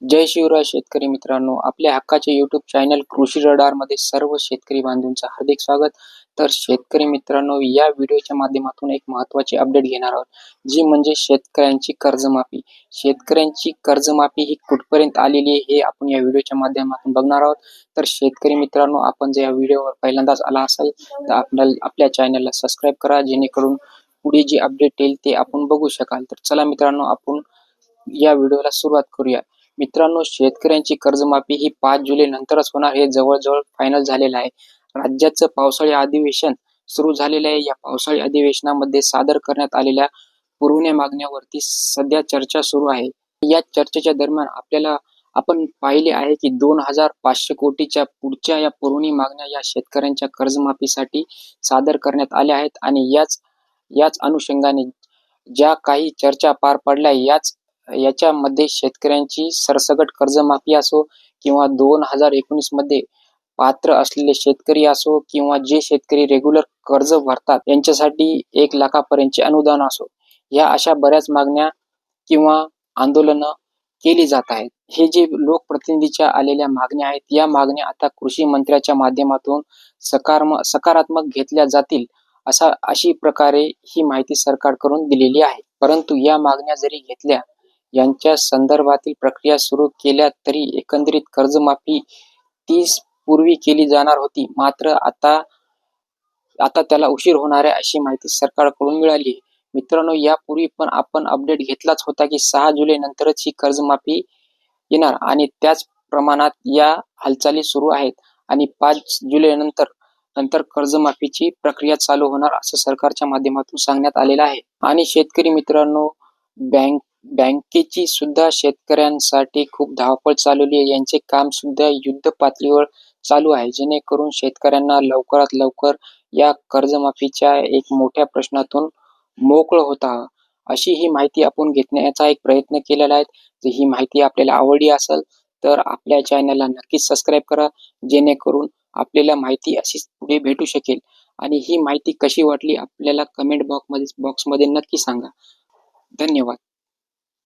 जय शिवराय शेतकरी मित्रांनो, आपल्या हक्काचे YouTube चॅनल कृषी रडार मध्ये सर्व शेतकरी बांधवांचं हार्दिक स्वागत. तर शेतकरी मित्रांनो, या व्हिडिओच्या माध्यमातून एक महत्त्वाची अपडेट घेणार आहोत, जी म्हणजे शेतकऱ्यांची कर्जमाफी. शेतकऱ्यांची कर्जमाफी ही कुठपर्यंत आलेली आहे हे आपण या व्हिडिओच्या माध्यमातून बघणार आहोत. तर शेतकरी मित्रांनो, आपण जर या व्हिडिओवर पहिल्यांदाच आला असाल तर आपल्या चॅनलला सबस्क्राईब करा, जेणेकरून पुढे जी अपडेट येईल ते आपण बघू शकाल. तर चला मित्रांनो, आपण या व्हिडिओला सुरुवात करूया. मित्रांनो, शेतकऱ्यांची कर्जमाफी ही 5 जुलै नंतरच होणार हे जवळजवळ फायनल झालेलं आहे. राज्याचं पावसाळी अधिवेशन सुरू झालेलं आहे. या पावसाळी अधिवेशनामध्ये सादर करण्यात आलेल्या पुरवणी मागण्यावरती सध्या चर्चा सुरू आहे. या चर्चेच्या दरम्यान आपण पाहिले आहे की 2,500 कोटीच्या पुढच्या या पुरवणी मागण्या या शेतकऱ्यांच्या कर्जमाफीसाठी सादर करण्यात आल्या आहेत आणि याच अनुषंगाने ज्या काही चर्चा पार पडल्या याच्यामध्ये शेतकऱ्यांची सरसकट कर्जमाफी असो किंवा 2019 मध्ये पात्र असलेले शेतकरी असो किंवा जे शेतकरी रेग्युलर कर्ज भरतात यांच्यासाठी 1 लाखापर्यंतचे अनुदान असो, या अशा बऱ्याच मागण्या किंवा आंदोलनं केली जात आहेत. हे जे लोकप्रतिनिधीच्या आलेल्या मागण्या आहेत, या मागण्या आता कृषी मंत्र्याच्या माध्यमातून सकारात्मक घेतल्या जातील अशी प्रकारे ही माहिती सरकारकडून दिलेली आहे. परंतु या मागण्या जरी घेतल्या, यांच्या संदर्भातील प्रक्रिया सुरू केल्या तरी एकंदरीत कर्जमाफी 30 पूर्वी केली जाणार होती. मात्र आता त्याला उशीर होणार आहे अशी माहिती सरकारकडून मिळाली आहे. मित्रांनो, यापूर्वी पण आपण अपडेट घेतलाच होता की 6 जुलै नंतरच ही कर्जमाफी येणार आणि त्याच प्रमाणात या हालचाली सुरू आहेत आणि 5 जुलै नंतर कर्जमाफीची प्रक्रिया चालू होणार असं सरकारच्या माध्यमातून सांगण्यात आलेलं आहे. आणि शेतकरी मित्रांनो, बँकेची सुद्धा शेतकऱ्यांसाठी खूप धावपळ चालवली आहे. यांचे काम सुद्धा युद्ध पातळीवर चालू आहे, जेणेकरून शेतकऱ्यांना लवकरात लवकर या कर्जमाफीच्या एक मोठ्या प्रश्नातून मोकळं होता अशी ही माहिती आपण घेण्याचा एक प्रयत्न केलेला आहे. जर ही माहिती आपल्याला आवडली असेल तर आपल्या चॅनलला नक्कीच सबस्क्राईब करा, जेणेकरून आपल्याला माहिती अशीच पुढे भेटू शकेल. आणि ही माहिती कशी वाटली आपल्याला कमेंट बॉक्समध्ये नक्की सांगा. धन्यवाद.